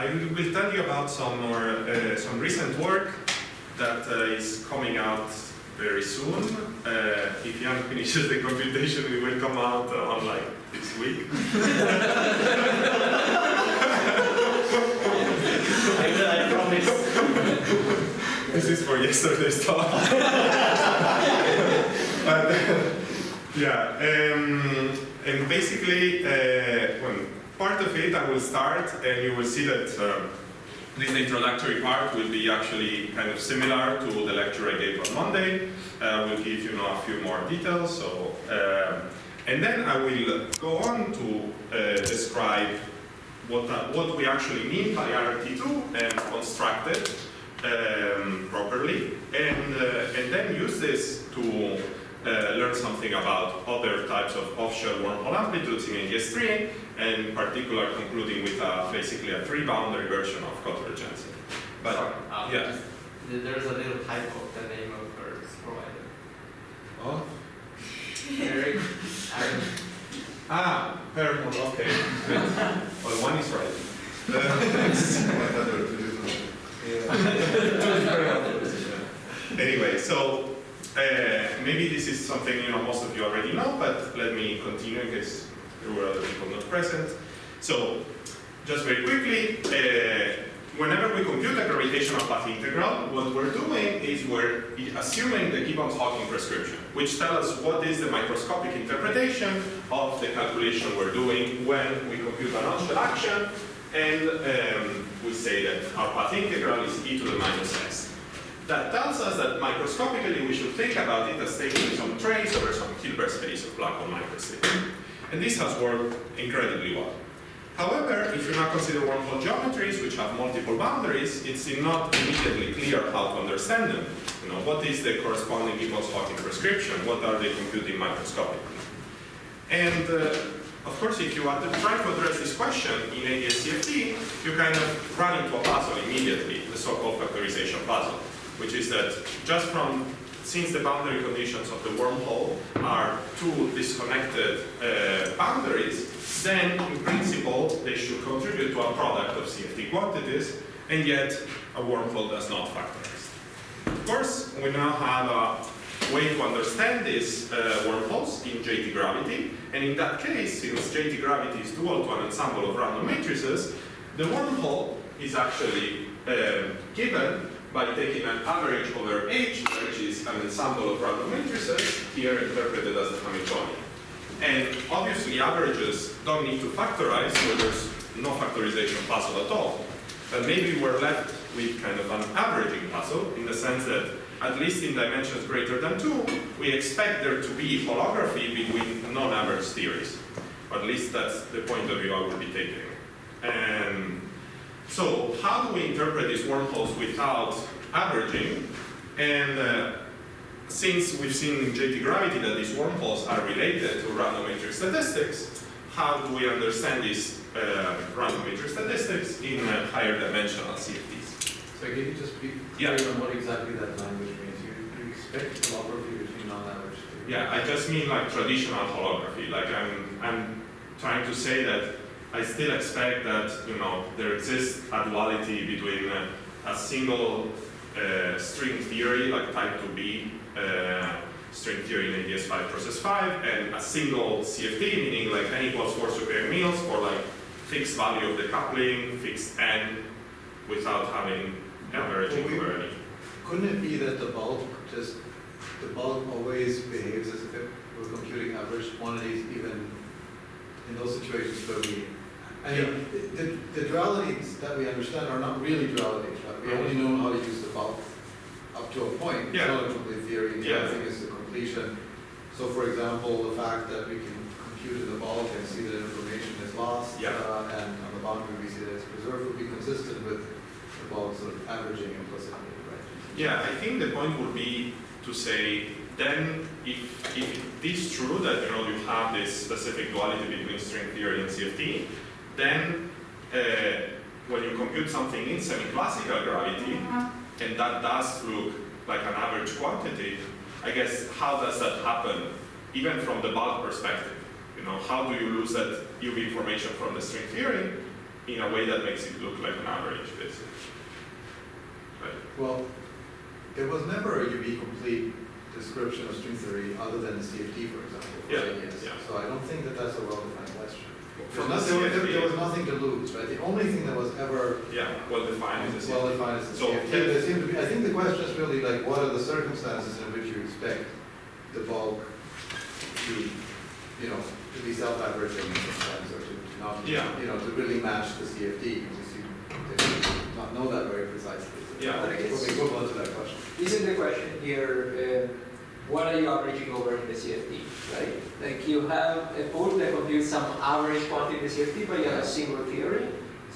I will tell you about some more, some recent work that is coming out very soon. If Jan finishes the computation, it will come out on like this week. I promise. This is for yesterday's talk. But, yeah, and basically, when part of it I will start, and you will see that this introductory part will be actually kind of similar to the lecture I gave on Monday. We'll give you a few more details. So, and then I will go on to describe what we actually mean by RMT2 and construct it properly, and then use this to learn something about other types of off-shell wormhole amplitudes in AdS3, and in particular concluding with basically a three-boundary version of Kotter-Jensen. But yeah, there's a little typo of the name of our provider. oh, Eric. Paramount. Okay, good. Well, one is right. Anyway, so maybe this is something most of you already know, but let me continue in case there were other people not present. So, just very quickly, whenever we compute a gravitational path integral, what we're doing is we're assuming the Gibbons-Hawking prescription, which tells us what is the microscopic interpretation of the calculation we're doing when we compute an on-shell action, and we say that our path integral is e to the minus s. That tells us that microscopically we should think about it as taking some trace over some Hilbert space of black hole microscope. And this has worked incredibly well. However, if you now consider wormhole geometries which have multiple boundaries, it's not immediately clear how to understand them. What is the corresponding Gibbons-Hawking prescription? What are they computing microscopically? And of course, if you are trying to address this question in AdS-CFT, you kind of run into a puzzle immediately, the so-called factorization puzzle, which is that since the boundary conditions of the wormhole are two disconnected boundaries, then in principle they should contribute to a product of CFT quantities, and yet a wormhole does not factorize. Of course, we now have a way to understand these wormholes in JT gravity, and in that case, since JT gravity is dual to an ensemble of random matrices, the wormhole is actually given by taking an average over H, which is an ensemble of random matrices, here interpreted as the Hamiltonian. And obviously averages don't need to factorize, so there's no factorization puzzle at all. But maybe we're left with kind of an averaging puzzle, in the sense that, at least in dimensions greater than 2, we expect there to be holography between non-average theories. Or at least that's the point of view I will be taking. And so how do we interpret these wormholes without averaging? And since we've seen in JT gravity that these wormholes are related to random matrix statistics, how do we understand these random matrix statistics in higher dimensional CFTs? So can you just be clear on what exactly that language means? You expect holography between non-average theories? Yeah, I just mean like traditional holography. Like I'm trying to say that I still expect that there exists a duality between a single string theory, like type 2b string theory in AdS5 process 5, and a single CFT, meaning like n equals 4 superior meals for like fixed value of the coupling, fixed n, without having averaging over any. Couldn't it be that the bulk always behaves as if we're computing average quantities, even in those situations where the dualities that we understand are not really dualities, right? We only know how to use the bulk up to a point. It's not a complete theory, and the other thing is the completion. So for example, the fact that we can compute in the bulk and see that information is lost, and on the boundary we see that it's preserved, would be consistent with the bulk sort of averaging implicitly, right? Yeah, I think the point would be to say, then if it is true that you have this specific duality between string theory and CFT, then when you compute something in semi-classical gravity, and that does look like an average quantity, I guess how does that happen, even from the bulk perspective? How do you lose that UV information from the string theory? in a way that makes it look like an average, basically. Right. Well, there was never a UV complete description of string theory other than the CFD, for example, for Yeah, AdS. yeah. So I don't think that that's a well-defined question. From There's the nothing, CFD, there was nothing to lose, right? The only thing that was ever yeah, well defined is the well CFD. defined is the So, CFD. yeah. There seem to be, I think the question is really like, what are the circumstances in which you expect the bulk to, you know, to be self-averaging sometimes, or to not, Yeah. you know, to really match the CFD, because you not know that very precisely. So Yeah. But I guess- We'll be equivalent to that question. Isn't the question here, what are you averaging over in the CFD, right? Like you have a pool that computes some average quantity in the CFD, but you have a single theory.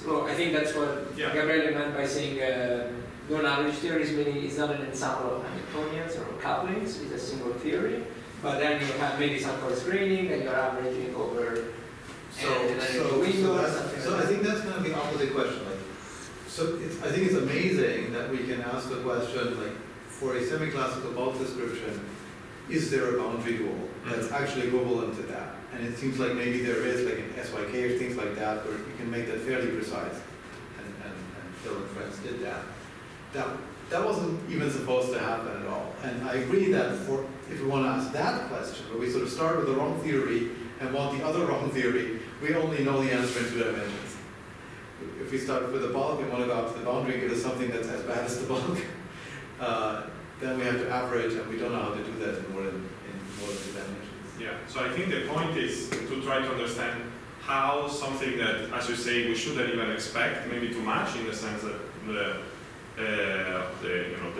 So I think that's what Yeah. Gabriele meant by saying non-average theories, meaning it's not an ensemble of Hamiltonians or couplings, it's a single theory. But then you have maybe some coarse graining and you're averaging over So I think that's going to be opposite question. Like, so I think it's amazing that we can ask the question, like, for a semi-classical bulk description, is there a boundary dual that's actually equivalent to that? And it seems like maybe there is, like in SYK or things like that, where you can make that fairly precise. And Phil and friends did that. That wasn't even supposed to happen at all. And I agree that if we want to ask that question, where we sort of start with the wrong theory and want the other wrong theory, we only know the answer in 2 dimensions. If we start with the bulk and want to go out to the boundary and give us something that's as bad as the bulk, then we have to average, and we don't know how to do that in more than 2 dimensions. Yeah, so I think the point is to try to understand how something that, as you say, we shouldn't even expect, maybe to match, in the sense that the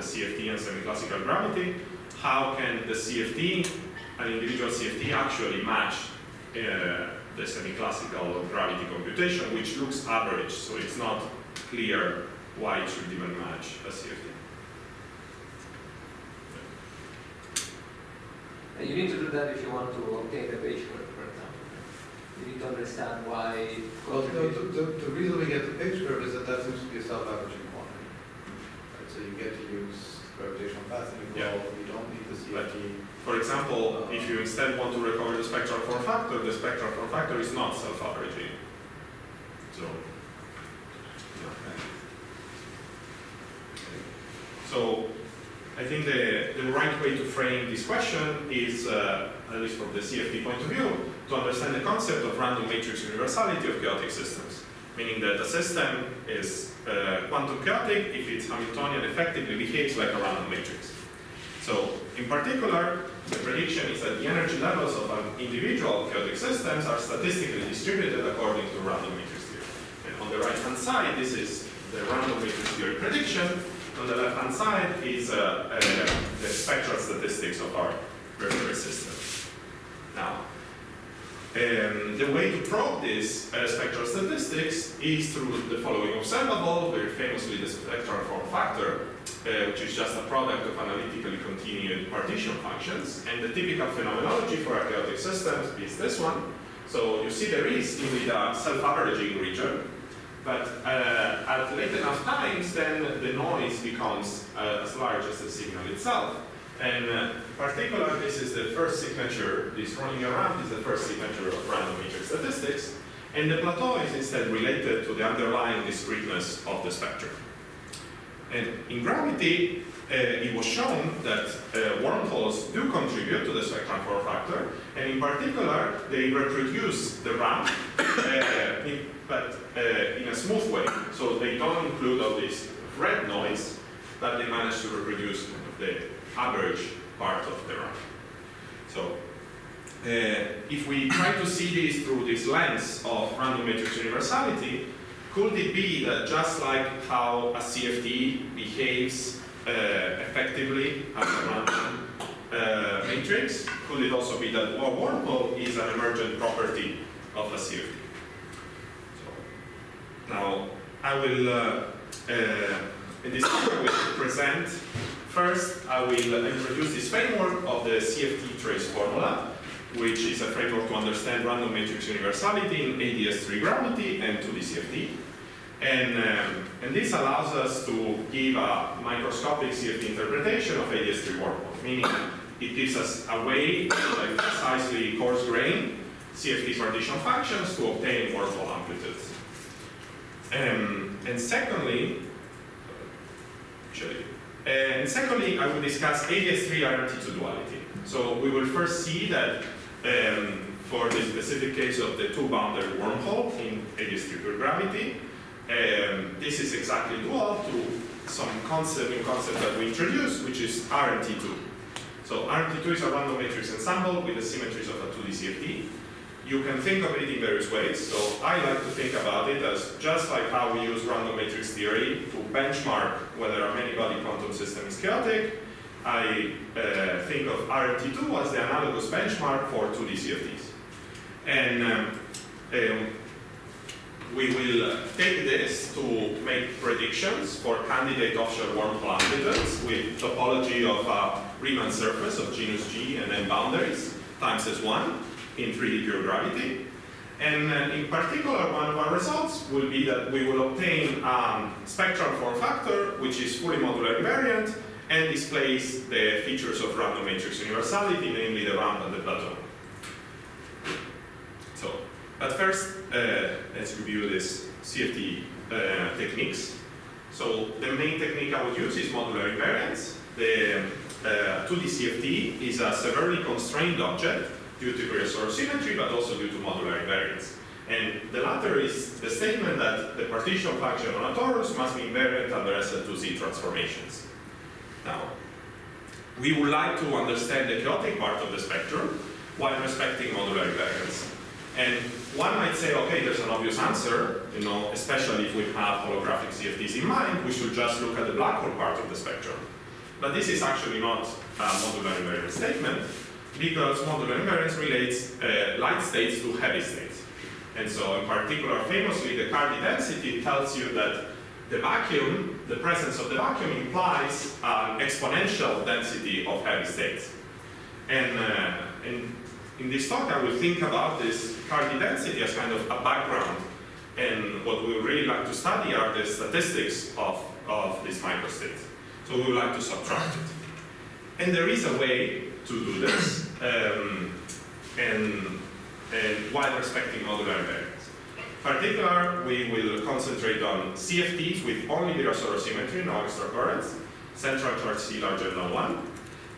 CFT and semi-classical gravity, how can the CFT, an individual CFT, actually match the semi-classical gravity computation, which looks average, so it's not clear why it should even match a CFT. You need to do that if you want to obtain the page curve, for example. You need to understand why. Well, the reason we get the page curve is that seems to be a self-averaging quantity. Right? So you get to use gravitational path integral, you don't need the CFT. For example, if you instead want to recover the spectral form factor, the spectral form factor is not self-averaging. So, so I think the right way to frame this question is, at least from the CFT point of view, to understand the concept of random matrix universality of chaotic systems, meaning that a system is quantum chaotic if its Hamiltonian effectively behaves like a random matrix. So, in particular, the prediction is that the energy levels of an individual chaotic systems are statistically distributed according to random matrix theory. And on the right-hand side, this is the random matrix theory prediction. On the left-hand side is the spectral statistics of our reference system. Now, the way to probe this spectral statistics is through the following observable, very famously the spectral form factor, which is just a product of analytically continued partition functions. And the typical phenomenology for a chaotic system is this one. So you see there is indeed a self-averaging region, but at late enough times, then the noise becomes as large as the signal itself. And in particular, this is the first signature, this running around is the first signature of random matrix statistics. And the plateau is instead related to the underlying discreteness of the spectrum. And in gravity, it was shown that wormholes do contribute to the spectral form factor, and in particular, they reproduce the ramp, but in a smooth way. So they don't include all this red noise, but they manage to reproduce kind of the average part of the ramp. So if we try to see this through this lens of random matrix universality, could it be that just like how a CFT behaves effectively as a random matrix, could it also be that a wormhole is an emergent property of a CFT? So, now, I will, in this I will present, first I will introduce this framework of the CFT trace formula, which is a framework to understand random matrix universality in AdS3 gravity and 2D CFT. And this allows us to give a microscopic CFT interpretation of AdS3 wormhole, meaning it gives us a way to like precisely coarse grain CFT partition functions to obtain wormhole amplitudes. And secondly, I will discuss AdS3 RMT2 duality. So we will first see that for the specific case of the two-bounded wormhole in AdS3 pure gravity, this is exactly dual to some new concept that we introduced, which is RMT2. So RMT2 is a random matrix ensemble with the symmetries of a 2D CFT. You can think of it in various ways. So I like to think about it as just like how we use random matrix theory to benchmark whether a many-body quantum system is chaotic. I think of RMT2 as the analogous benchmark for 2D CFTs. And we will take this to make predictions for candidate offshore wormhole amplitudes with topology of a Riemann surface of genus G and then boundaries times S1 in 3D pure gravity. And in particular, one of our results will be that we will obtain a spectral form factor which is fully modular invariant and displays the features of random matrix universality, namely the ramp and the plateau. So, but first, let's review this CFT techniques. So the main technique I would use is modular invariance. The 2D CFT is a severely constrained object due to Fourier symmetry, but also due to modular invariance. And the latter is the statement that the partition function on a torus must be invariant under SL2Z transformations. Now, we would like to understand the chaotic part of the spectrum while respecting modular invariance. And one might say, okay, there's an obvious answer, especially if we have holographic CFTs in mind, we should just look at the black hole part of the spectrum. But this is actually not a modular invariance statement, because modular invariance relates light states to heavy states. And so in particular, famously, the Cardi density tells you that the vacuum, the presence of the vacuum implies an exponential density of heavy states. And in this talk, I will think about this Cardi density as kind of a background. And what we would really like to study are the statistics of these microstates. So we would like to subtract it. And there is a way to do this, and while respecting modular invariance. In particular, we will concentrate on CFTs with only Virasoro symmetry, no extra currents, central charge C larger than 1.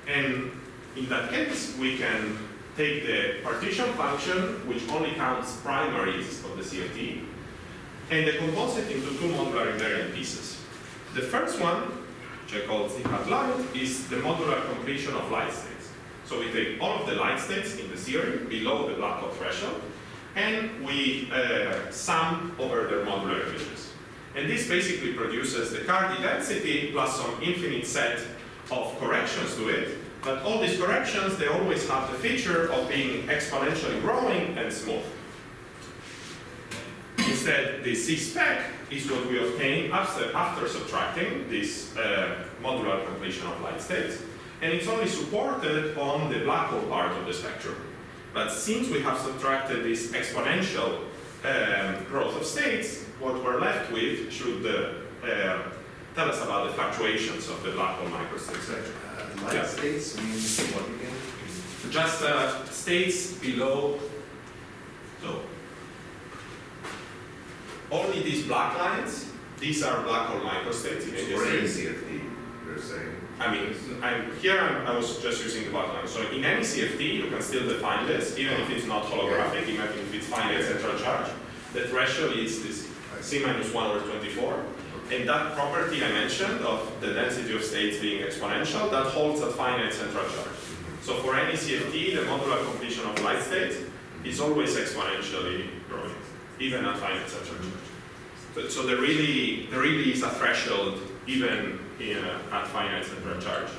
And in that case, we can take the partition function, which only counts primaries of the CFT, and decompose it into two modular invariant pieces. The first one, which I call Z hat light, is the modular completion of light states. So we take all of the light states in the theory below the black hole threshold, and we sum over their modular images. And this basically produces the Cardi density plus some infinite set of corrections to it. But all these corrections, they always have the feature of being exponentially growing and smooth. Instead, the Z-spec is what we obtain after subtracting this modular completion of light states. And it's only supported on the black hole part of the spectrum. But since we have subtracted this exponential growth of states, what we're left with should tell us about the fluctuations of the black hole microstate spectrum. Light states means what again? Just states below. So only these black lines, these are black hole microstates in Brain AdS3. CFT, you're saying. I mean, I was just using the black line. So in any CFT, you can still define this, even if it's not holographic, even if it's finite central charge. The threshold is this C minus 1 over 24. And that property I mentioned of the density of states being exponential, that holds at finite central charge. So for any CFT, the modular completion of light states is always exponentially growing, even at finite central charge. So there really is a threshold even at finite central charge.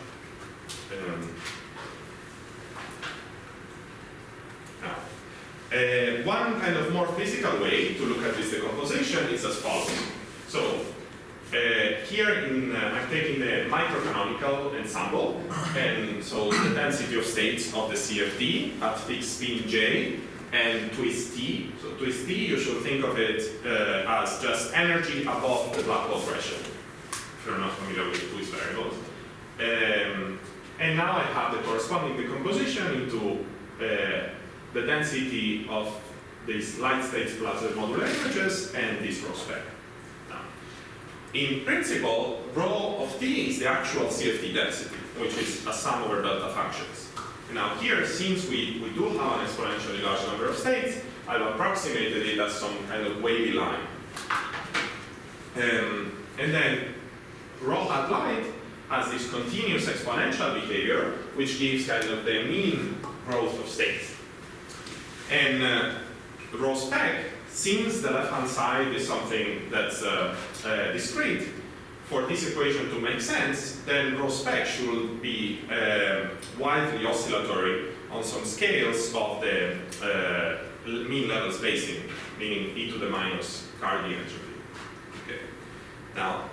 One kind of more physical way to look at this decomposition is as follows. So here I'm taking the microcanonical ensemble, and so the density of states of the CFT at fixed spin J and twist T. So twist T, you should think of it as just energy above the black hole threshold, if you're not familiar with twist variables. And now I have the corresponding decomposition into the density of these light states plus the modular images and this rho spec. in principle, rho of t is the actual CFT density, which is a sum over delta functions. And now here, since we do have an exponentially large number of states, I've approximated it as some kind of wavy line. And then rho hat light has this continuous exponential behavior, which gives kind of the mean growth of states. And rho spec, since the left-hand side is something that's discrete, for this equation to make sense, then rho spec should be widely oscillatory on some scales of the mean level spacing, meaning e to the minus Cardi entropy. Okay. Now,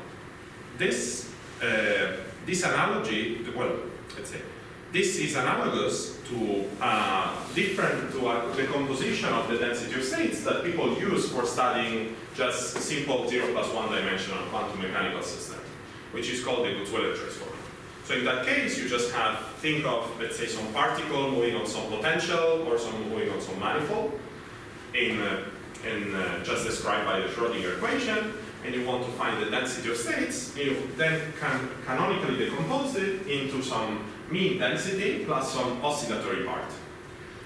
this analogy, well, let's say, this is analogous to the composition of the density of states that people use for studying just simple 0 plus 1 dimensional quantum mechanical system, which is called the Kutzwiller transform. So in that case, you just think of, let's say, some particle moving on some potential or some moving on some manifold, just described by the Schrödinger equation, and you want to find the density of states, you then can canonically decompose it into some mean density plus some oscillatory part.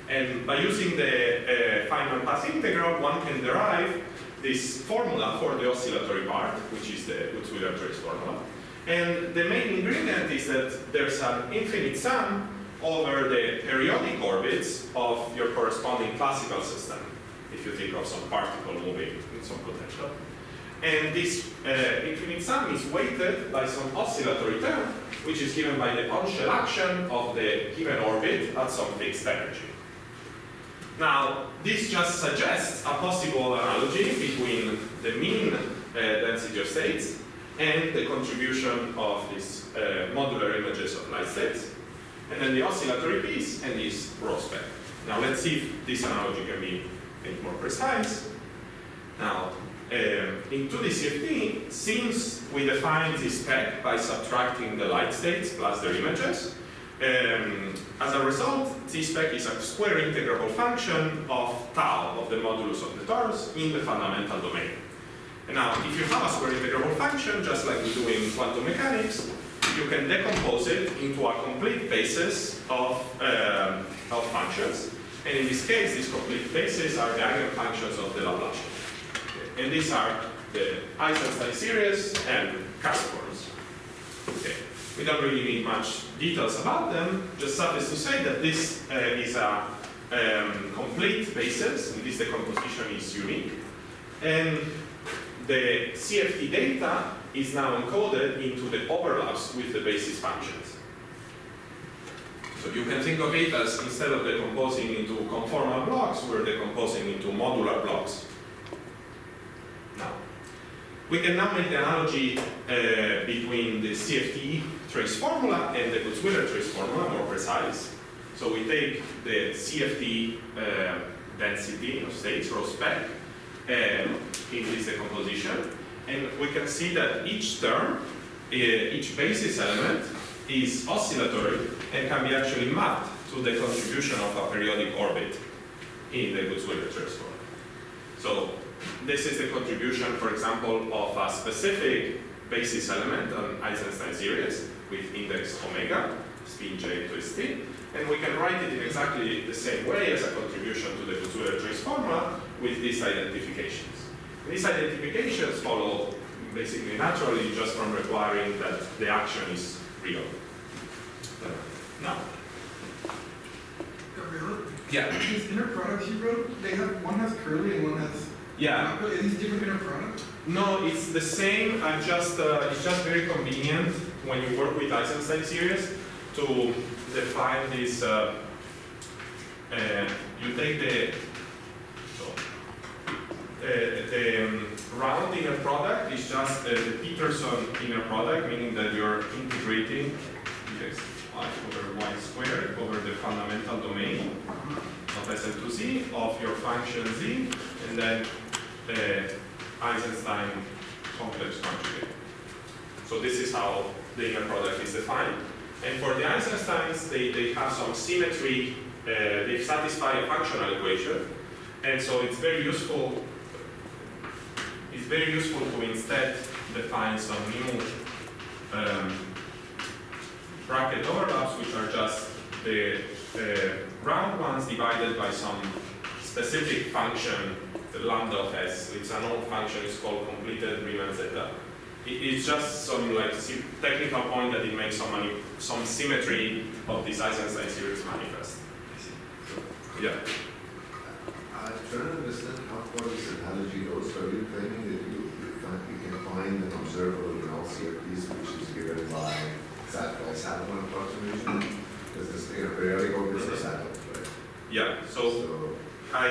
And by using the Feynman path integral, one can derive this formula for the oscillatory part, which is the Kutzwiller trace formula. And the main ingredient is that there's an infinite sum over the periodic orbits of your corresponding classical system, if you think of some particle moving in some potential. And this infinite sum is weighted by some oscillatory term, which is given by the on-shell action of the given orbit at some fixed energy. Now, this just suggests a possible analogy between the mean density of states and the contribution of these modular images of light states, and then the oscillatory piece and this rho spec. Now, let's see if this analogy can be made more precise. Now, in 2D CFT, since we define this spec by subtracting the light states plus their images, as a result, this spec is a square integrable function of tau, of the modulus of the torus, in the fundamental domain. And now, if you have a square integrable function, just like we do in quantum mechanics, you can decompose it into a complete basis of functions. And in this case, these complete bases are the eigenfunctions of the Laplacian. Okay. And these are the Eisenstein series and Caspars. Okay. We don't really need much details about them, just suffice to say that this is a complete basis, and this decomposition is unique. And the CFT data is now encoded into the overlaps with the basis functions. So you can think of it as, instead of decomposing into conformal blocks, we're decomposing into modular blocks. Now, we can now make the analogy between the CFT trace formula and the Kutzwiller trace formula more precise. So we take the CFT density of states, rho spec, in this decomposition, and we can see that each term, each basis element, is oscillatory and can be actually mapped to the contribution of a periodic orbit in the Kutzwiller trace formula. So this is the contribution, for example, of a specific basis element on Eisenstein series with index omega, spin j twist t, and we can write it in exactly the same way as a contribution to the Kutzwiller trace formula with these identifications. These identifications follow basically naturally just from requiring that the action is real. Now. Gabriele? Yeah. These inner products you wrote, they have, one has curly and one has... Yeah. Are these different inner products? No, it's the same. I'm just it's just very convenient when you work with Eisenstein series to define this. You take the round inner product is just the Peterson inner product, meaning that you're integrating x(y) over y squared over the fundamental domain of Sl2z of your function z, and then Eisenstein complex conjugate. So this is how the inner product is defined. And for the Eisensteins, they have some symmetry. They satisfy a functional equation, and so it's very useful. It's very useful to instead define some new bracket overlaps, which are just the round ones divided by some specific function, the lambda of S. It's a known function, it's called completed Riemann zeta. It's just some like technical point that it makes some symmetry of this Eisenstein series manifest. Yeah. I'm trying to understand how far this analogy goes. Are you claiming that you can find an observable in all CFDs which is given by saddle approximation? Because this periodic orbits are saddles, right? Yeah. So I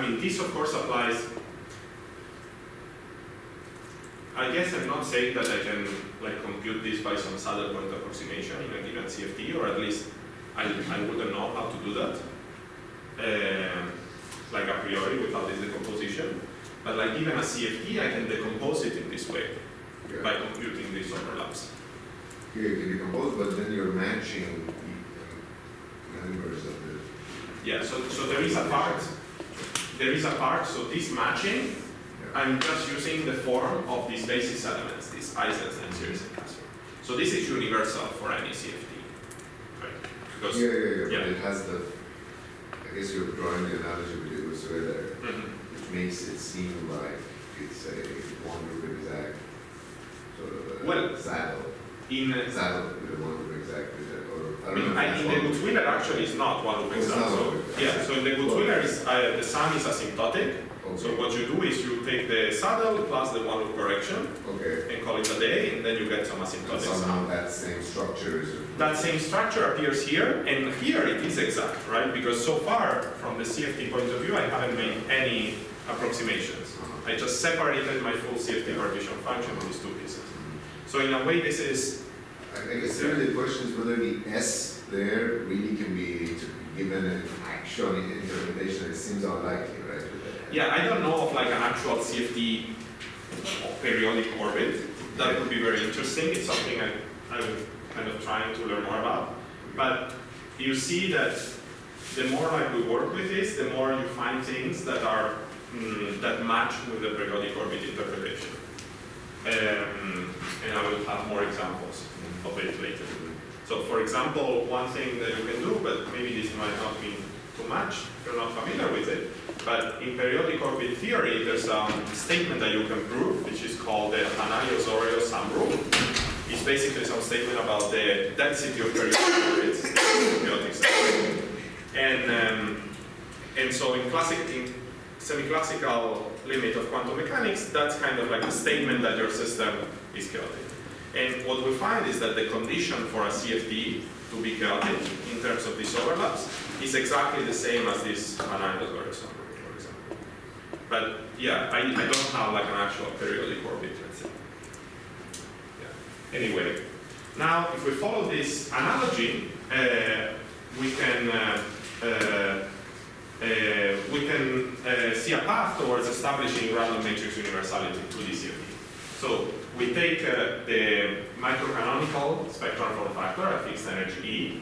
mean, this of course applies. I guess I'm not saying that I can like compute this by some saddle point approximation in a given CFD, or at least I wouldn't know how to do that, like a priori without this decomposition. But like given a CFD, I can decompose it in this way by computing these overlaps. Here you can decompose, but then you're matching members of the. Yeah. So there is a part. So this matching. I'm just using the form of these basis elements, these Eisenstein series and Casper. So this is universal for any CFD, right? Because Yeah. But it has the. I guess you're drawing the analogy with it was there, which makes it seem like it's a one group exact sort of a saddle. Saddle with a one group exact. In the Gutzwiller actually is not one group exact. So in the Gutzwiller is the sum is asymptotic. Okay. So what you do is you take the saddle plus the one loop correction and call it a day, and then you get some asymptotic sum. Somehow that same structure is. That same structure appears here, and here it is exact, right? Because so far, from the CFT point of view, I haven't made any approximations. I just separated my full CFT partition function in these two pieces. So in a way, this is. I guess really the question is whether the S there really can be given an actual interpretation. It seems unlikely, right? Yeah, I don't know of like an actual CFD periodic orbit. That would be very interesting. It's something I'm kind of trying to learn more about. But you see that the more like we work with this, the more you find things that are that match with the periodic orbit interpretation. And I will have more examples of it later. So for example, one thing that you can do, but maybe this might not be too much if you're not familiar with it, but in periodic orbit theory, there's a statement that you can prove, which is called the Anarios-Oreo sum rule. It's basically some statement about the density of periodic orbits, periodic system. And so in semi-classical limit of quantum mechanics, that's kind of like a statement that your system is chaotic. And what we find is that the condition for a CFD to be chaotic in terms of these overlaps is exactly the same as this Anarios-Oreo sum rule, for example. But yeah, I don't have like an actual periodic orbit, let's say. Yeah. Anyway, now if we follow this analogy, we can see a path towards establishing random matrix universality to the CFD. So we take the microcanonical spectral form factor, a fixed energy E,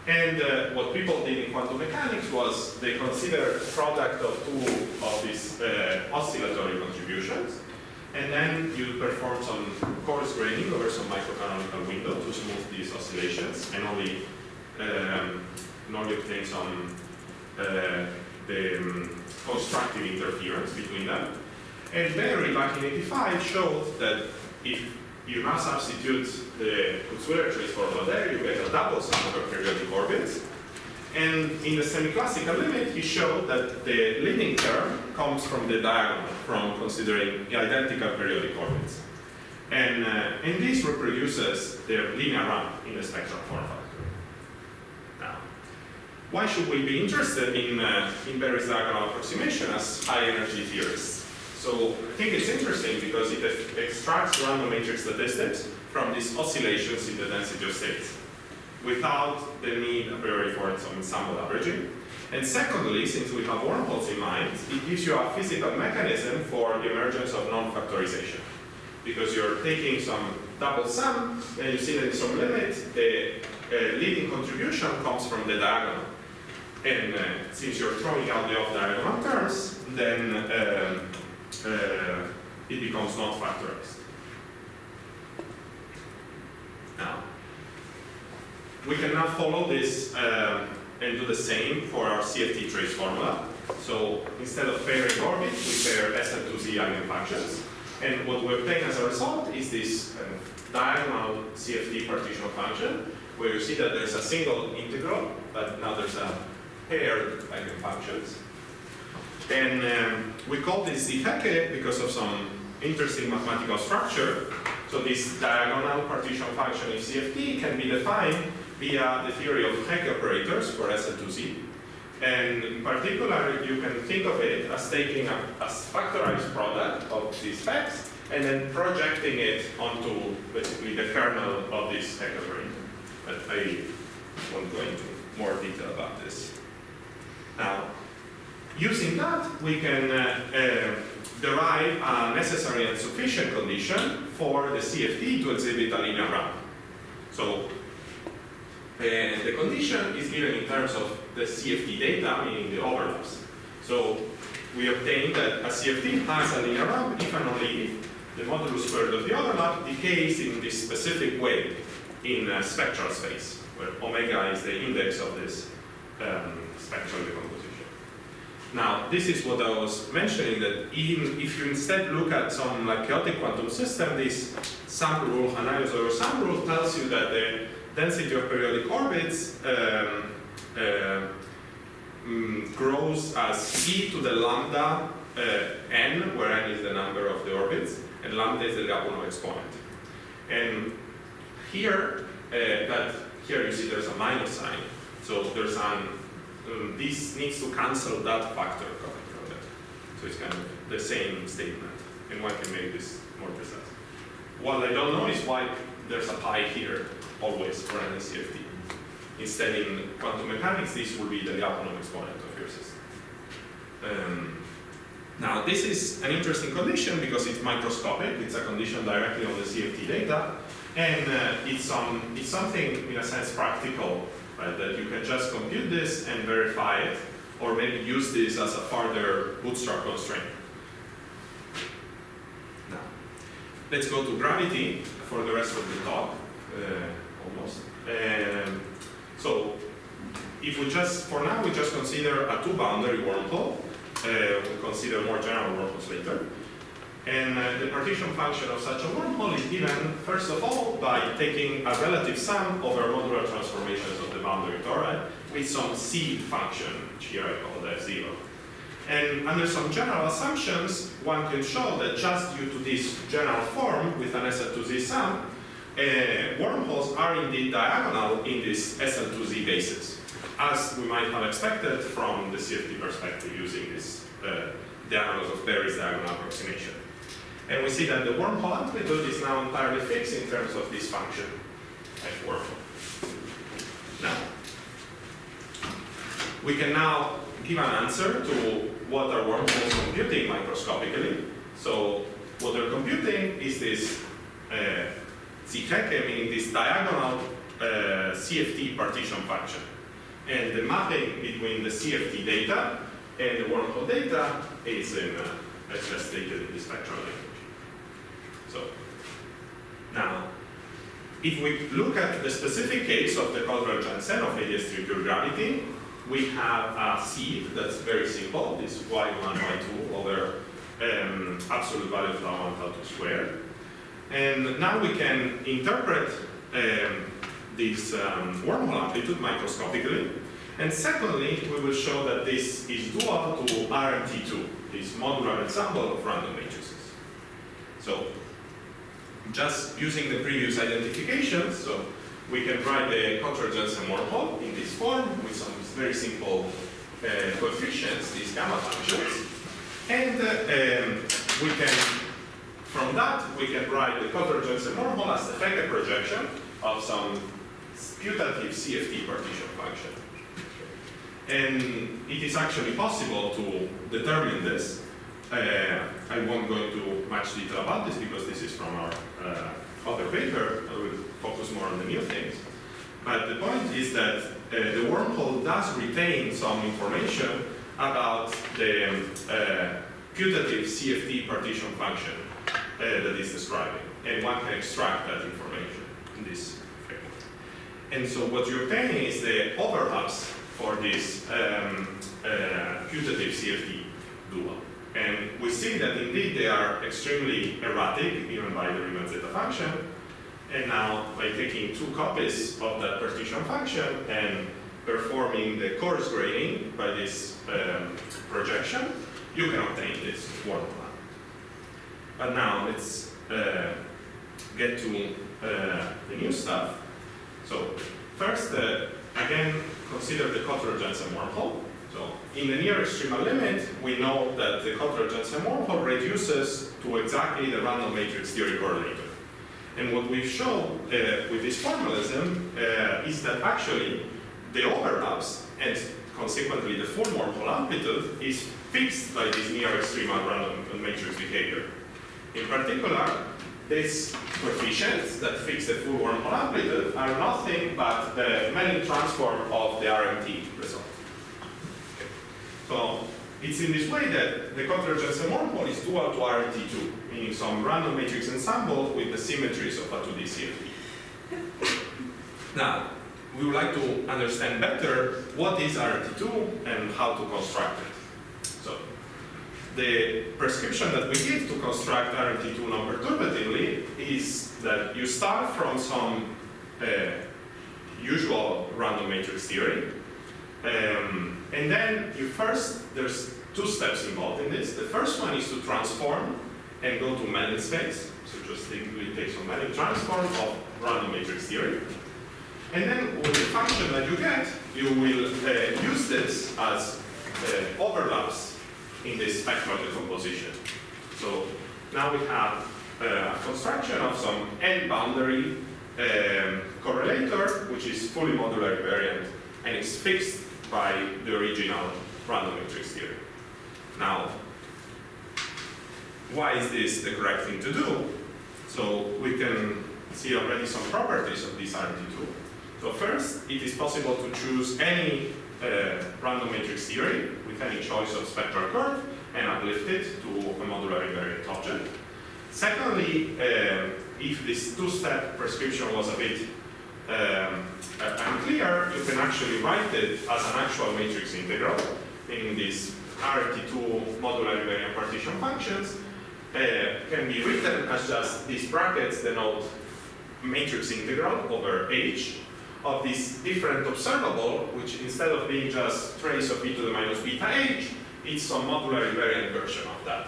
and what people did in quantum mechanics was they considered the product of two of these oscillatory contributions, and then you perform some coarse graining over some microcanonical window to smooth these oscillations and only obtain some the constructive interference between them. And Berry back in '85 showed that if you now substitute the Kutzwiller trace formula there, you get a double sum over periodic orbits. And in the semi-classical limit, he showed that the leading term comes from the diagonal, from considering identical periodic orbits. And this reproduces the linear ramp in the spectral form factor. Now, why should we be interested in Berry's diagonal approximation as high-energy theorists? So I think it's interesting because it extracts random matrix statistics from these oscillations in the density of states without the need a priori for some ensemble averaging. And secondly, since we have wormholes in mind, it gives you a physical mechanism for the emergence of non-factorization. Because you're taking some double sum, and you see that in some limit, the leading contribution comes from the diagonal. And since you're throwing out the off-diagonal terms, then it becomes not factorized. Now, we can now follow this and do the same for our CFT trace formula. So instead of pairing orbits, we pair SL2Z eigenfunctions. And what we obtain as a result is this diagonal CFT partition function, where you see that there's a single integral, but now there's a paired eigenfunctions. And we call this HEP-QIS because of some interesting mathematical structure. So this diagonal partition function in CFT can be defined via the theory of HEP operators for SL2Z. And in particular, you can think of it as taking a factorized product of these specs and then projecting it onto basically the kernel of this HEP operator. But I won't go into more detail about this. Now, using that, we can derive a necessary and sufficient condition for the CFT to exhibit a linear ramp. So the condition is given in terms of the CFT data, meaning the overlaps. So we obtain that a CFT has a linear ramp if and only if the modulus squared of the overlap decays in this specific way in spectral space, where omega is the index of this spectral decomposition. Now, this is what I was mentioning, that even if you instead look at some like chaotic quantum system, this sample rule, Hanay's sample rule, tells you that the density of periodic orbits grows as e to the lambda n, where n is the number of the orbits, and lambda is the Lyapunov exponent. And here, here you see there's a minus sign. So there's an this needs to cancel that factor coming from that. So it's kind of the same statement, and one can make this more precise. What I don't know is why there's a pi here always for any CFT. Instead, in quantum mechanics, this will be the Lyapunov exponent of your system. Now, this is an interesting condition because it's microscopic. It's a condition directly on the CFT data, and it's something in a sense practical. Right, that you can just compute this and verify it, or maybe use this as a further bootstrap constraint. Now, let's go to gravity for the rest of the talk, almost. So, if we just, for now, we just consider a two-boundary wormhole. We'll consider more general wormholes later. And the partition function of such a wormhole is given, first of all, by taking a relative sum over modular transformations of the boundary toric with some seed function, which here I call F0. And under some general assumptions, one can show that just due to this general form with an SL2Z sum, wormholes are indeed diagonal in this SL2Z basis, as we might have expected from the CFT perspective using this diagonals of Berry's diagonal approximation. And we see that the wormhole amplitude is now entirely fixed in terms of this function, F wormhole. Now, we can now give an answer to what are wormholes computing microscopically. So what they're computing is this ZHEP, meaning this diagonal CFT partition function. And the mapping between the CFT data and the wormhole data is as just stated in the spectral language. So now, if we look at the specific case of the convergence of AdS3 pure gravity, we have a seed that's very simple, this y1, y2 over absolute value of tau 1, tau 2 squared. And now we can interpret this wormhole amplitude microscopically. And secondly, we will show that this is dual to RMT2, this modular ensemble of random matrices. So, just using the previous identifications, so we can write the convergence wormhole in this form with some very simple coefficients, these gamma functions. And we can, from that, we can write the convergence wormhole as the vector projection of some putative CFT partition function. And it is actually possible to determine this. I won't go into much detail about this because this is from our other paper. I will focus more on the new things. But the point is that the wormhole does retain some information about the putative CFT partition function that is describing, and one can extract that information in this framework. And so what you're obtaining is the overlaps for this putative CFT dual. And we see that indeed they are extremely erratic, given by the Riemann zeta function. And now, by taking 2 copies of that partition function and performing the coarse grading by this projection, you can obtain this formula. But now let's get to the new stuff. So first, again, consider the Cotler-Jensen wormhole. So in the near extremal limit, we know that the Cotler-Jensen wormhole reduces to exactly the random matrix theory correlator. And what we've shown with this formalism is that actually the overlaps and consequently the full wormhole amplitude is fixed by this near extremal random matrix behavior. In particular, these coefficients that fix the full wormhole amplitude are nothing but the Melling transform of the RMT result. Okay. So it's in this way that the Cotler-Jensen wormhole is dual to RMT2, meaning some random matrix ensemble with the symmetries of a 2D CFT. Now, we would like to understand better what is RMT2 and how to construct it. So, the prescription that we give to construct RMT2 non-perturbatively is that you start from some usual random matrix theory, and then there's 2 steps involved in this. The first one is to transform and go to Melling space. So just we take some Melling transform of random matrix theory. And then with the function that you get, you will use this as overlaps in this spectral decomposition. So now we have a construction of some n-boundary correlator, which is fully modular invariant, and is fixed by the original random matrix theory. Now, why is this the correct thing to do? So we can see already some properties of this RMT2. So first, it is possible to choose any random matrix theory with any choice of spectral curve and uplift it to a modular invariant object. Secondly, if this 2-step prescription was a bit unclear, you can actually write it as an actual matrix integral, meaning these RMT2 modular invariant partition functions can be written as just these brackets denote matrix integral over H of this different observable, which instead of being just trace of e to the minus beta H, it's some modular invariant version of that.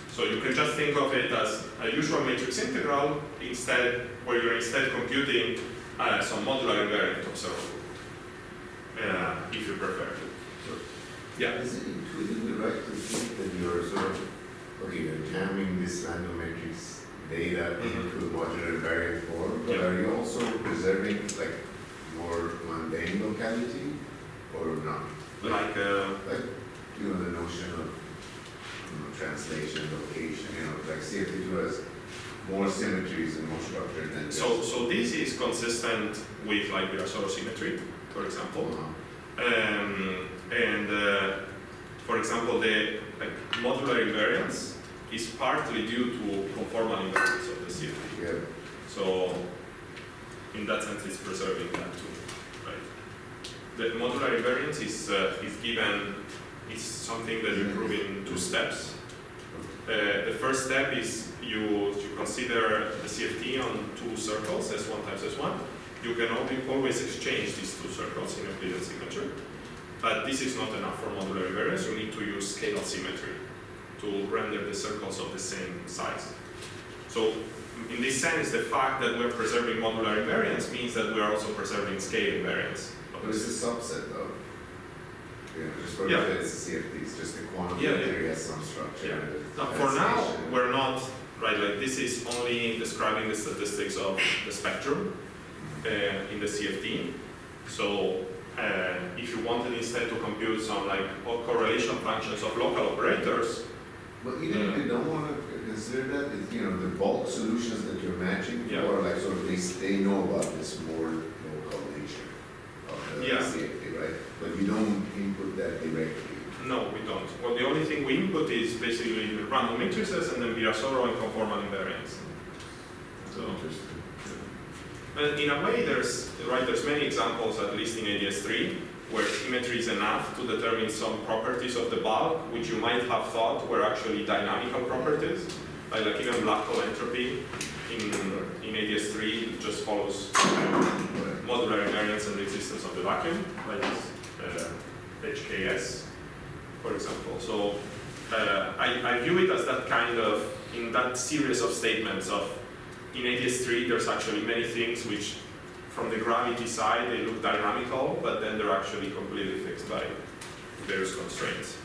So you can just think of it as a usual matrix integral instead, where you're instead computing some modular invariant observable, if you prefer to. So, yeah. Is it intuitively right to think that you're sort of, okay, you're jamming this random matrix data into a modular invariant form, but are you also preserving like more mundane locality or not? Like the notion of translation, location, like CFT2 has more symmetries and more structure than just... So this is consistent with like Virasoro symmetry, for example. For example, the modular invariance is partly due to conformal invariance of the CFT. Yeah. So in that sense, it's preserving that too, right? The modular invariance is given. It's something that you prove in 2 steps. The first step is you consider the CFT on 2 circles, S1 times S1. You can always exchange these 2 circles in Euclidean signature. But this is not enough for modular invariance. You need to use scale symmetry to render the circles of the same size. So in this sense, the fact that we're preserving modular invariance means that we're also preserving scale invariance. But it's a subset though. Just for it's a CFT, it's just the quantum theory has some structure. Now, for now, we're not, right, like this is only describing the statistics of the spectrum in the CFT. So if you wanted instead to compute some like correlation functions of local operators. But even if you don't want to consider that, it's, the bulk solutions that you're matching for, like sort of they know about this more local nature of the CFT, right? But you don't input that directly. No, we don't. Well, the only thing we input is basically the random matrices and then Virasoro and conformal invariance. So, Interesting. but in a way, there's many examples, at least in AdS3, where symmetry is enough to determine some properties of the bulk, which you might have thought were actually dynamical properties, like even black hole entropy in AdS3 just follows modular invariance and the existence of the vacuum, like this HEP-QIS, for example. So I view it as that kind of, in that series of statements of, in AdS3 there's actually many things which from the gravity side they look dynamical, but then they're actually completely fixed by various constraints.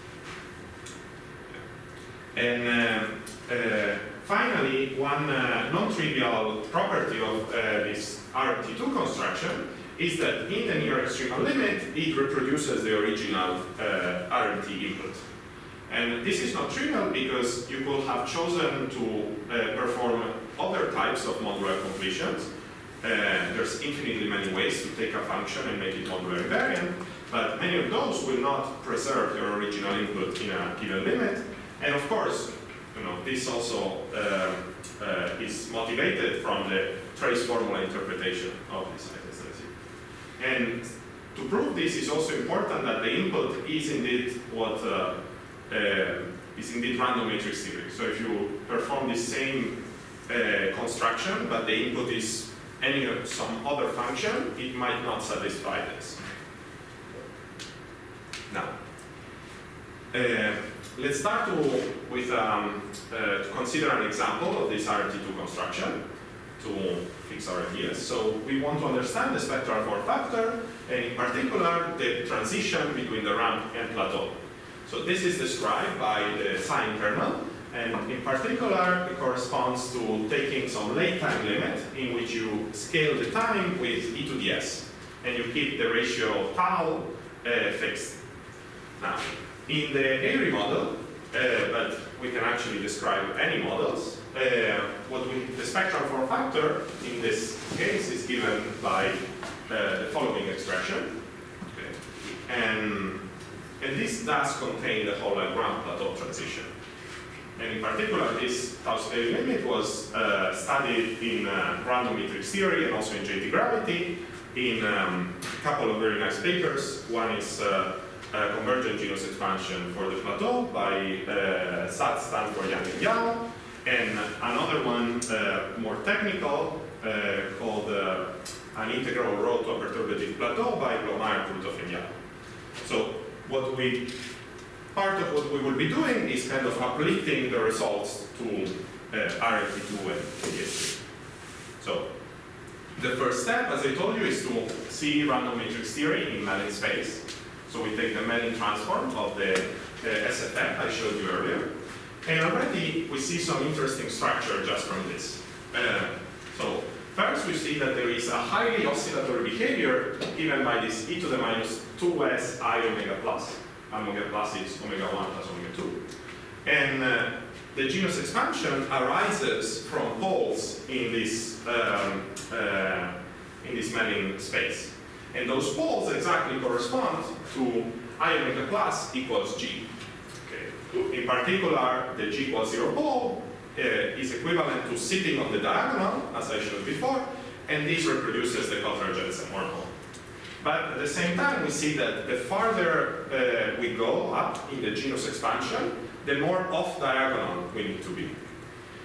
And finally, one non-trivial property of this RMT2 construction is that in the near extremal limit, it reproduces the original RMT input. And this is not trivial because you could have chosen to perform other types of modular completions. There's infinitely many ways to take a function and make it modular invariant, but many of those will not preserve your original input in a given limit. And of course, this also is motivated from the trace formula interpretation of this AdS3. And to prove this is also important that the input is indeed what is indeed random matrix theory. So if you perform the same construction, but the input is some other function, it might not satisfy this. Now, let's start to consider an example of this RMT2 construction to fix our ideas. So we want to understand the spectral form factor, and in particular, the transition between the ramp and plateau. So this is described by the sign kernel, and in particular, it corresponds to taking some late time limit in which you scale the time with e to the s, and you keep the ratio tau fixed. Now, in the Airy model, but we can actually describe any models, the spectral form factor in this case is given by the following expression. Okay. And this does contain the whole Lagrange plateau transition. And in particular, this tau scale limit was studied in random matrix theory and also in JT gravity in a couple of very nice papers. One is convergent genus expansion for the plateau by Sat, Stanford, Yang, and Yao, and another one more technical called an integral row to a perturbative plateau by Blomeyer, Krutov, and Yao. So part of what we will be doing is kind of uplifting the results to RMT2 and AdS3. So the first step, as I told you, is to see random matrix theory in Mellin space. So we take the Mellin transform of the SFF I showed you earlier. And already we see some interesting structure just from this. So first we see that there is a highly oscillatory behavior given by this e to the minus 2s I omega plus. Omega plus is omega 1 plus omega 2. And the genus expansion arises from poles in this Mellin space. And those poles exactly correspond to I omega plus equals G. Okay. In particular, the G equals 0 pole is equivalent to sitting on the diagonal, as I showed before, and this reproduces the Cotler-Jensen wormhole. But at the same time, we see that the farther we go up in the genus expansion, the more off-diagonal we need to be.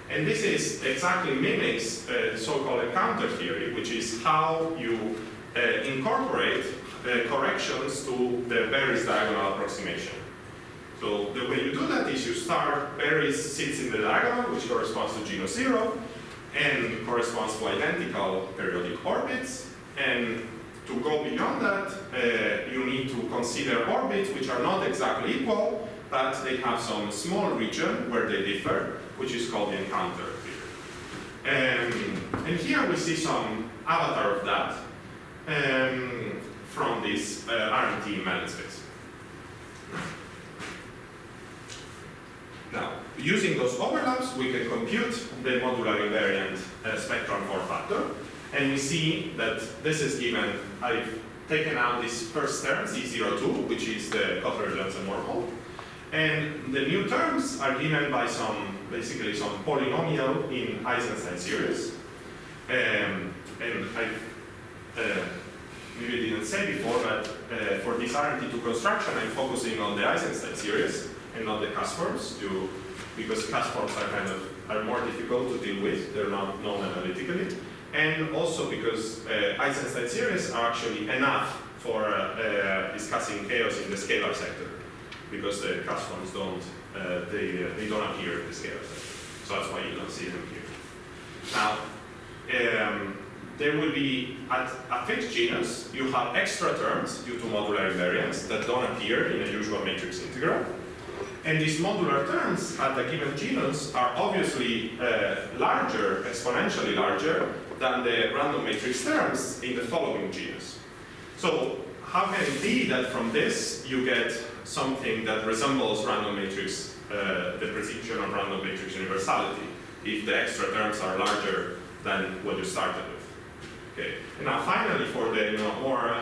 And this is exactly mimics so-called encounter theory, which is how you incorporate corrections to the Berry's diagonal approximation. So the way you do that is you start Berry's sits in the diagonal, which corresponds to genus 0, and corresponds to identical periodic orbits. And to go beyond that, you need to consider orbits which are not exactly equal, but they have some small region where they differ, which is called the encounter theory. And here we see some avatar of that from this RMT Mellin space. Now, using those overlaps, we can compute the modular invariant spectral form factor, and we see that this is given. I've taken out this first term, C02, which is the Cotler-Jensen wormhole, And the new terms are given by basically some polynomial in Eisenstein series. And I maybe didn't say before, but for this RMT2 construction, I'm focusing on the Eisenstein series and not the class forms, because class forms are more difficult to deal with. They're not known analytically, and also because Eisenstein series are actually enough for discussing chaos in the scalar sector, because the class forms they don't appear in the scalar sector. So that's why you don't see them here. Now, there will be, at a fixed genus, you have extra terms due to modular invariance that don't appear in a usual matrix integral. And these modular terms at a given genus are obviously larger, exponentially larger, than the random matrix terms in the following genus. So how can it be that from this you get something that resembles random matrix, the precision of random matrix universality, if the extra terms are larger than what you started with? Okay. And now finally, for the more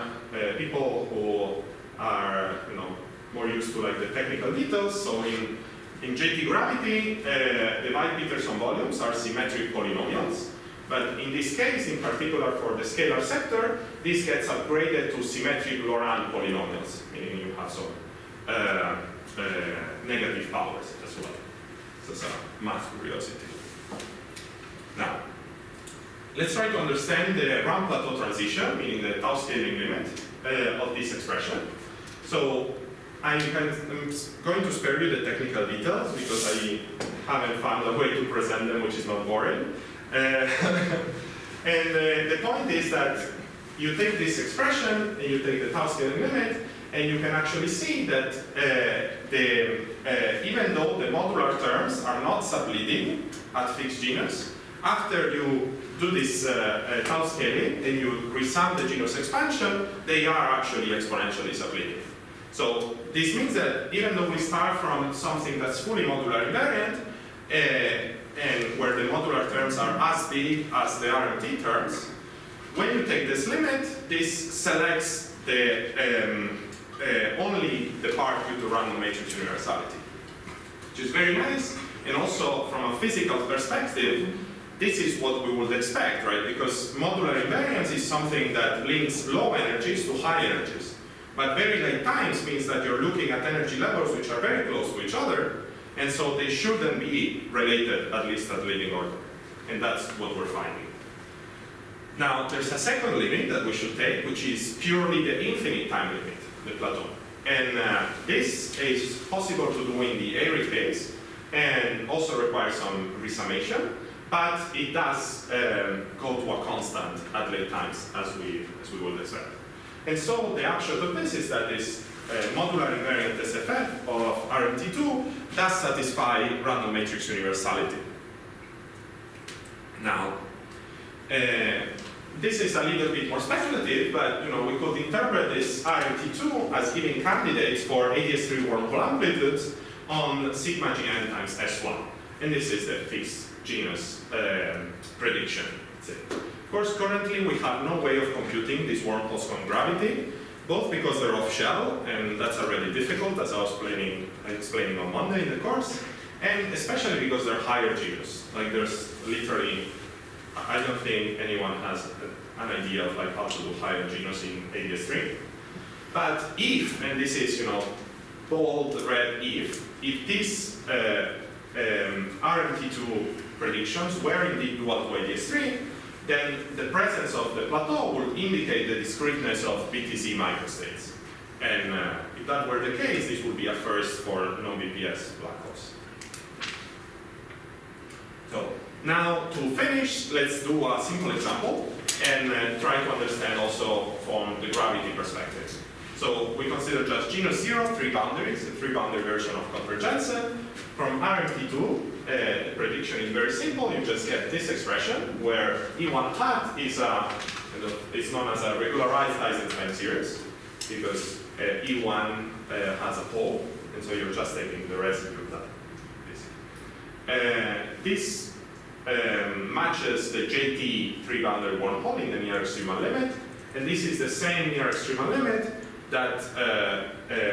people who are more used to like the technical details, so in JT gravity, the Weyl-Peterson volumes are symmetric polynomials. But in this case, in particular for the scalar sector, this gets upgraded to symmetric Laurent polynomials, meaning you have some negative powers as well. So it's a math curiosity. Now, let's try to understand the ramp plateau transition, meaning the tau scaling limit of this expression. So I'm going to spare you the technical details because I haven't found a way to present them which is not boring. And the point is that you take this expression and you take the tau scaling limit, and you can actually see that even though the modular terms are not subleading at fixed genus, after you do this tau scaling and you resum the genus expansion, they are actually exponentially subleading. So this means that even though we start from something that's fully modular invariant, and where the modular terms are as big as the RMT terms, when you take this limit, this selects the only the part due to random matrix universality, which is very nice. And also from a physical perspective, this is what we would expect, right? Because modular invariance is something that links low energies to high energies. But very late times means that you're looking at energy levels which are very close to each other, and so they shouldn't be related, at least at leading order. And that's what we're finding. Now, there's a second limit that we should take, which is purely the infinite time limit, the plateau. And this is possible to do in the Airy case, and also requires some resummation, but it does go to a constant at late times, as we would expect. And so the upshot of this is that this modular invariant SFF of RMT2 does satisfy random matrix universality. Now, this is a little bit more speculative, but we could interpret this RMT2 as giving candidates for AdS3 wormhole amplitudes on sigma gn times S1. And this is the fixed genus prediction. Of course, currently we have no way of computing these wormholes on gravity, both because they're off-shell, and that's already difficult, as I was explaining on Monday in the course, and especially because they're higher genus. Like there's literally, I don't think anyone has an idea of how to do higher genus in AdS3. But if, and this is bold red if these RMT2 predictions were indeed dual to AdS3, then the presence of the plateau would indicate the discreteness of BTC microstates. And if that were the case, this would be a first for non-BPS black holes. So now to finish, let's do a simple example and try to understand also from the gravity perspective. So we consider just genus 0, 3 boundaries, a 3-boundary version of Convergensen. From RMT2, the prediction is very simple. You just get this expression where E1 hat is it's known as a regularized Eisenstein series because E1 has a pole, and so you're just taking the residue of that. This matches the JT 3-boundary wormhole in the near extremal limit, and this is the same near extremal limit that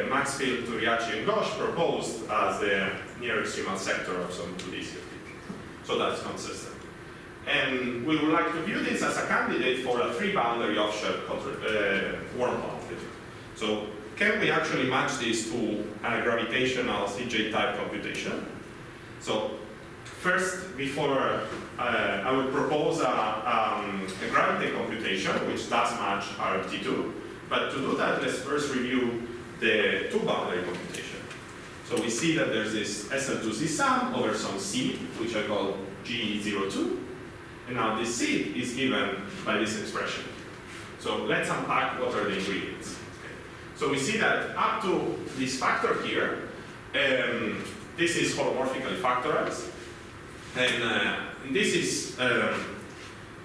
Maxfield, Turiaci, and Ghosh proposed as the near extremal sector of some 2D CFT. So that's consistent. And we would like to view this as a candidate for a 3-boundary off-shell wormhole. So can we actually match this to a gravitational CJ-type computation? So first, before I would propose a gravity computation, which does match RMT2. But to do that, let's first review the 2-boundary computation. So we see that there's this SL2C sum over some C, which I call G02. And now this C is given by this expression. So let's unpack what are the ingredients. Okay. So we see that up to this factor here, this is holomorphically factorized. And this is,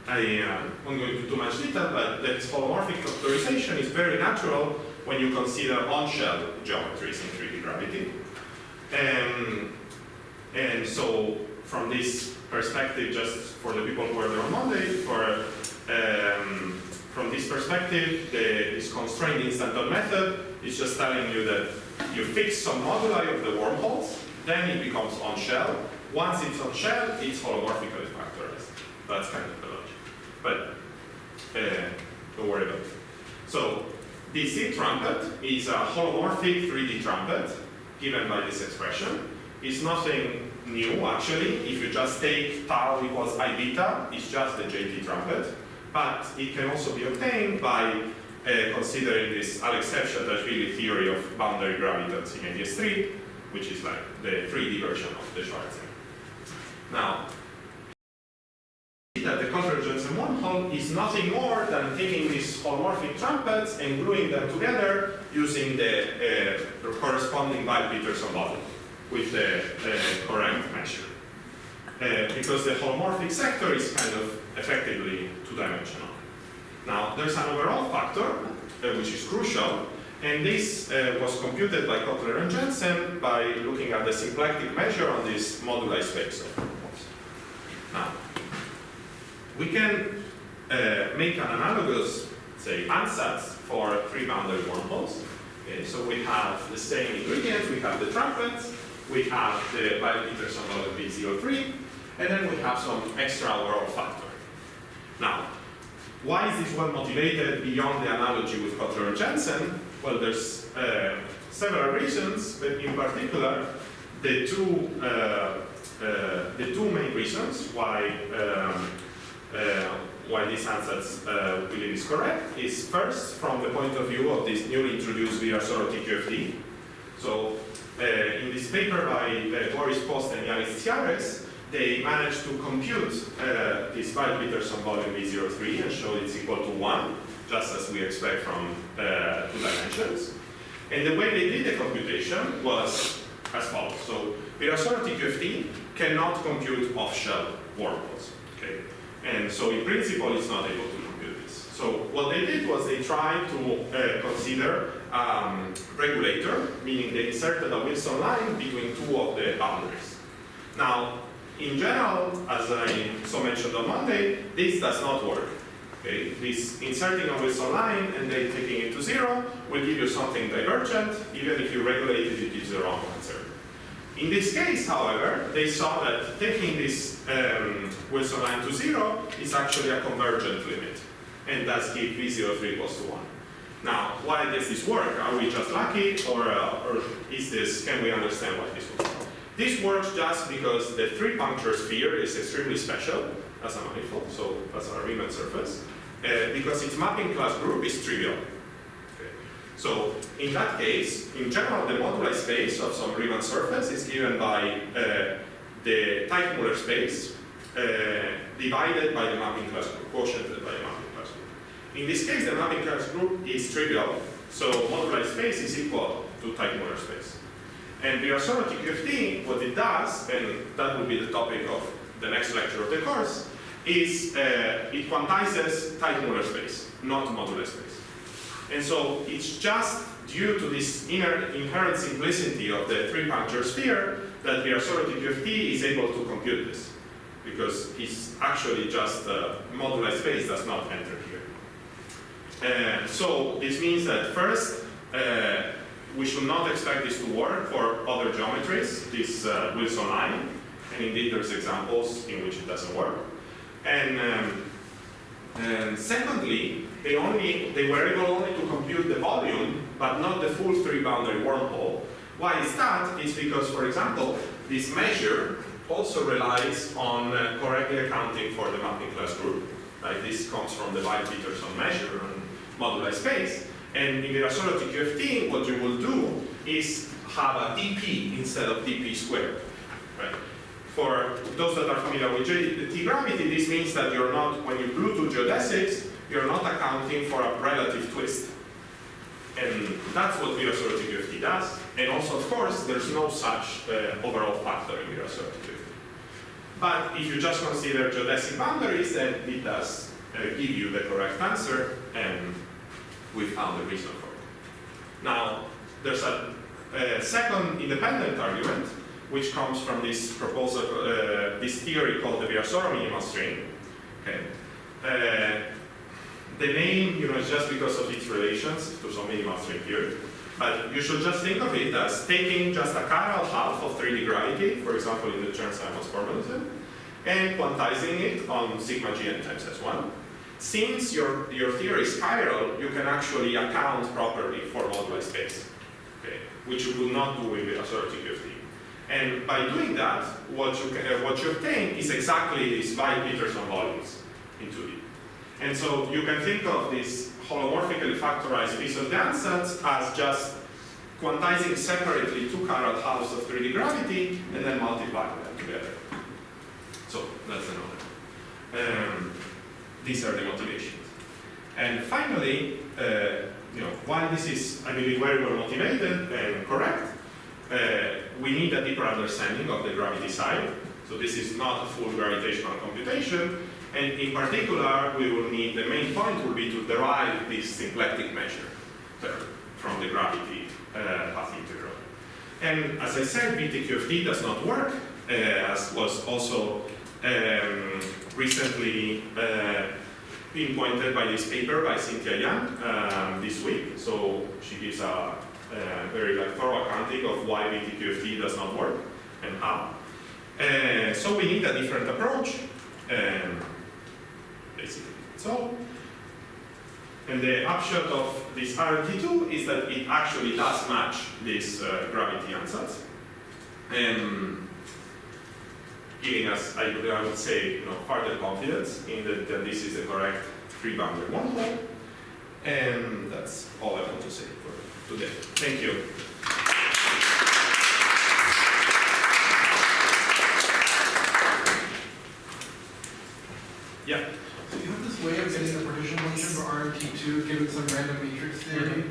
I won't go into too much detail, but that holomorphic factorization is very natural when you consider on-shell geometries in 3D gravity. And so from this perspective, just for the people who are there on Monday, from this perspective, this constrained instanton method is just telling you that you fix some moduli of the wormholes, then it becomes on-shell. Once it's on-shell, it's holomorphically factorized. That's kind of the logic. But don't worry about it. So this C trumpet is a holomorphic 3D trumpet given by this expression. It's nothing new, actually. If you just take tau equals I beta, it's just the JT trumpet. But it can also be obtained by considering this Alex-Hepshad-Tashvili theory of boundary gravitons in AdS3, which is like the 3D version of the Schwarzer. Now, that the convergence in wormhole is nothing more than taking these holomorphic trumpets and gluing them together using the corresponding Weil-Peterson model with the correct measure. Because the holomorphic sector is kind of effectively two-dimensional. Now, there's an overall factor, which is crucial, and this was computed by Kotler and Jensen by looking at the symplectic measure on this moduli space of wormholes. Now, we can make an analogous, say, ansatz for 3-boundary wormholes. Okay, so we have the same ingredients, we have the trumpets, we have the Weil-Peterson model B03, and then we have some extra overall factor. Now, why is this well motivated beyond the analogy with Kotler and Jensen? Well, there's several reasons, but in particular, the two main reasons why this ansatz we believe is correct is first from the point of view of this newly introduced Virasoro TQFT. So in this paper by Boris Post and Yanis Tsiares, they managed to compute this Weil-Peterson volume B03 and show it's equal to 1, just as we expect from 2 dimensions. And the way they did the computation was as follows. So Virasoro TQFT cannot compute off-shell wormholes. Okay? And so in principle, it's not able to compute this. So what they did was they tried to consider regulator, meaning they inserted a Wilson line between two of the boundaries. Now, in general, as I so mentioned on Monday, this does not work. Okay? This inserting a Wilson line and then taking it to 0 will give you something divergent. Even if you regulate it, it gives the wrong answer. In this case, however, they saw that taking this Wilson line to 0 is actually a convergent limit, and thus give V03 equals to 1. Now, why does this work? Are we just lucky, or is this? Can we understand why this works? This works just because the 3-puncture sphere is extremely special as a manifold, so as a Riemann surface, because its mapping class group is trivial. Okay. So in that case, in general, the moduli space of some Riemann surface is given by the Teichmuller space divided by the mapping class group, quotiented by the mapping class group. In this case, the mapping class group is trivial, so moduli space is equal to Teichmuller space. And Virasoro TQFT, what it does, and that will be the topic of the next lecture of the course, is it quantizes Teichmuller space, not moduli space. And so it's just due to this inherent simplicity of the 3-puncture sphere that Virasoro TQFT is able to compute this, because it's actually just moduli space does not enter here. So this means that first, we should not expect this to work for other geometries, this Wilson line, and indeed there's examples in which it doesn't work. And secondly, they were able only to compute the volume, but not the full three-boundary wormhole. Why is that? It's because, for example, this measure also relies on correctly accounting for the mapping class group. Right? This comes from the Weil-Peterson measure on moduli space. And in Virasoro TQFT, what you will do is have a dp instead of dp squared. Right? For those that are familiar with T-gravity, this means that you're not, when you Bluetooth geodesics, you're not accounting for a relative twist. And that's what Virasoro TQFT does. And also, of course, there's no such overall factor in Virasoro TQFT. But if you just consider geodesic boundaries, then it does give you the correct answer, and we found the reason for it. Now, there's a second independent argument, which comes from this proposal, this theory called the Virasoro minimal string. Okay. The name, is just because of its relations to some minimal string theory. But you should just think of it as taking just a chiral half of 3D gravity, for example, in the Chern-Simons formalism, and quantizing it on sigma g n times S1. Since your theory is chiral, you can actually account properly for moduli space, okay, which you will not do with Virasoro TQFT. And by doing that, what you obtain is exactly these Weil-Peterson volumes in 2D. And so you can think of this holomorphically factorized piece of the ansatz as just quantizing separately two chiral halves of 3D gravity and then multiplying them together. So that's another. These are the motivations. And finally, while this is, I believe, very well motivated and correct, we need a deeper understanding of the gravity side. So this is not a full gravitational computation. And in particular, we will need, the main point will be to derive this symplectic measure from the gravity path integral. And as I said, VTQFT does not work, as was also recently pinpointed by this paper by Cynthia Yang this week. So she gives a very thorough accounting of why VTQFT does not work and how. So we need a different approach. Basically. So, and the upshot of this RMT2 is that it actually does match this gravity ansatz, giving us, I would say, further confidence in that this is the correct three-boundary wormhole. And that's all I want to say for today. Thank you. Yeah. So you have this way of getting the partition function for RMT2 given some random matrix theory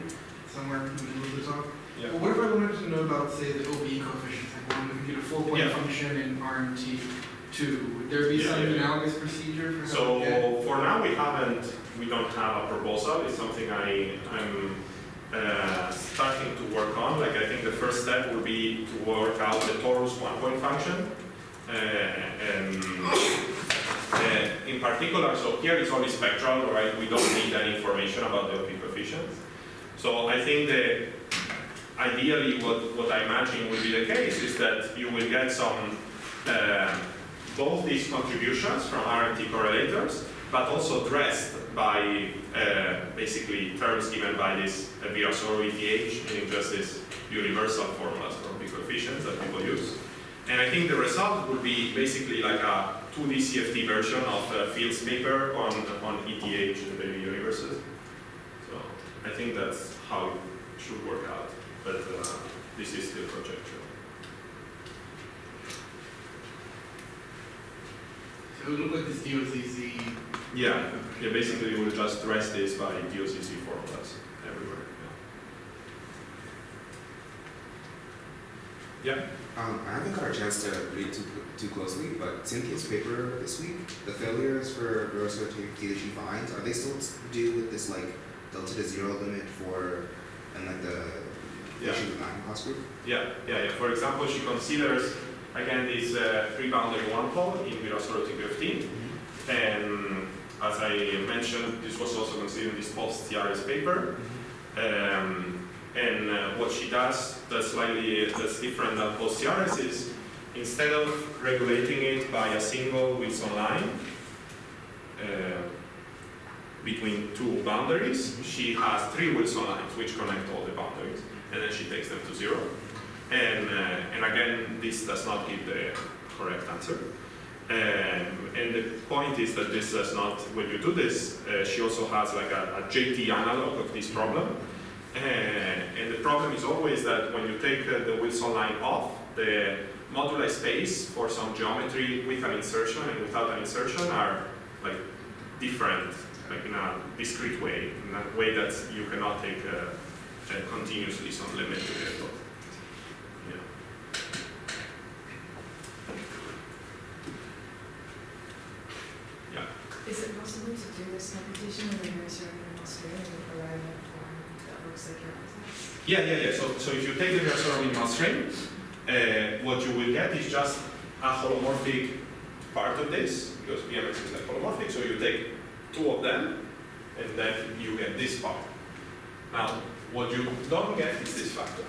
somewhere in the middle of the talk. Yeah. But what if I wanted to know about, say, the OB coefficients? Like, I wanted to get a 4-point function in RMT2. Would there be some analogous procedure for how to get? For now, we don't have a proposal. It's something I'm starting to work on. I think the first step would be to work out the torus 1-point function. In particular, so here it's only spectral, right? We don't need any information about the OP coefficients. So I think that ideally what I imagine will be the case is that you will get some, both these contributions from RMT correlators, but also dressed by basically terms given by this Virasoro ETH, meaning just this universal formulas for OP coefficients that people use. And I think the result would be basically like a 2D CFT version of Field's paper on ETH and baby universes. So I think that's how it should work out. But this is still conjecture. So it would look like this DOCC. Yeah, basically we'll just dress this by DOCC formulas everywhere. Yeah. I haven't got a chance to read too closely, but Cynthia's paper this week, the failures for Virasoro TQFT that she finds, are they still to do with this delta to zero limit for the issue with mapping class group? Yeah. For example, she considers again this three-boundary wormhole in Virasoro TQFT, and as I mentioned, this was also considered in this post-TRS paper. And what she does that's different than post-CRS is, instead of regulating it by a single Wilson line between two boundaries, she has 3 Wilson lines which connect all the boundaries, and then she takes them to 0. And again, this does not give the correct answer. And the point is that this does not, when you do this, she also has like a JT analog of this problem. And the problem is always that when you take the Wilson line off, the moduli space for some geometry with an insertion and without an insertion are like different, like in a discrete way, in a way that you cannot take continuously some limit to the dot. Is it possible to do this computation with a nursery and Australia and arrive at a form that looks like your answers? Yeah. So if you take the Nursery minimal string, what you will get is just a holomorphic part of this, because BMX is like holomorphic, so you take 2 of them, and then you get this part. Now, what you don't get is this factor.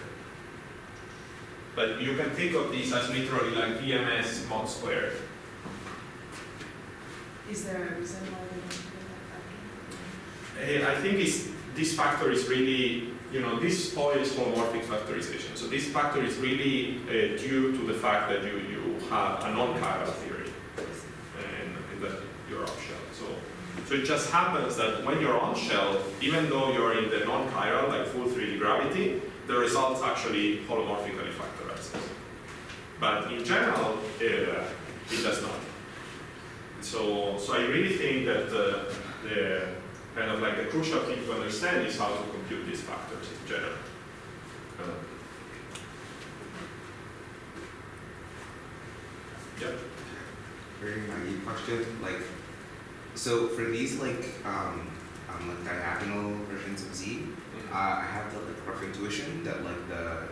But you can think of these as literally like VMS mod squared. Is there a reason why we don't do that factor? I think this factor is really, this spoils holomorphic factorization. So this factor is really due to the fact that you have a non-chiral theory and that you're off shell. So it just happens that when you're on shell, even though you're in the non-chiral, like full 3D gravity, the results actually holomorphically factorizes. But in general, it does not. So I really think that the kind of like the crucial thing to understand is how to compute these factors in general. Yeah. Very naive question. So for these diagonal versions of Z, I have the rough intuition that the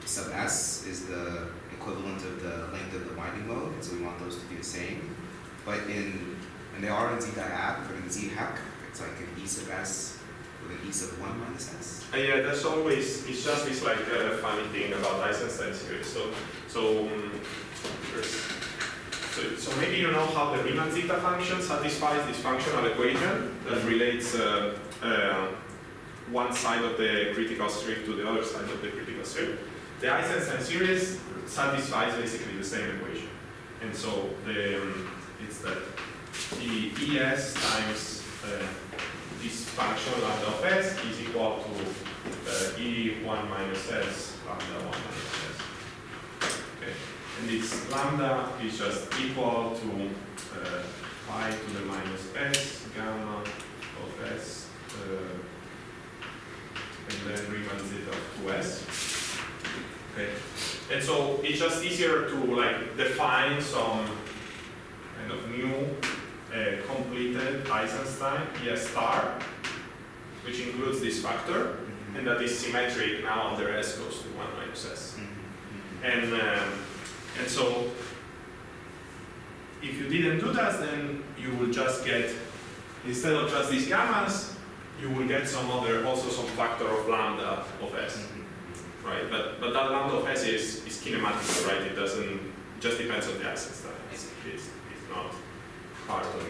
sub S is the equivalent of the length of the winding mode, and so we want those to be the same. But they are in Z diag, but in Z HEP, it's like an E sub S with an E sub 1 minus S. Yeah, that's always, it's just this funny thing about Eisenstein series. So maybe you know how the Riemann zeta function satisfies this functional equation that relates one side of the critical strip to the other side of the critical strip. The Eisenstein series satisfies basically the same equation. And so it's that the ES times this function lambda of S is equal to E1 minus S lambda 1 minus S. Okay. And this lambda is just equal to pi to the minus S gamma of S and then Riemann zeta of 2S. Okay. And so it's just easier to define some kind of new completed Eisenstein ES star, which includes this factor, and that is symmetric now under S goes to 1 minus S. And so if you didn't do that, then you will just get, instead of just these gammas, you will get also some factor of lambda of S. Right, but that lambda of S is kinematic, right? It just depends on the Eisenstein. It's not part of the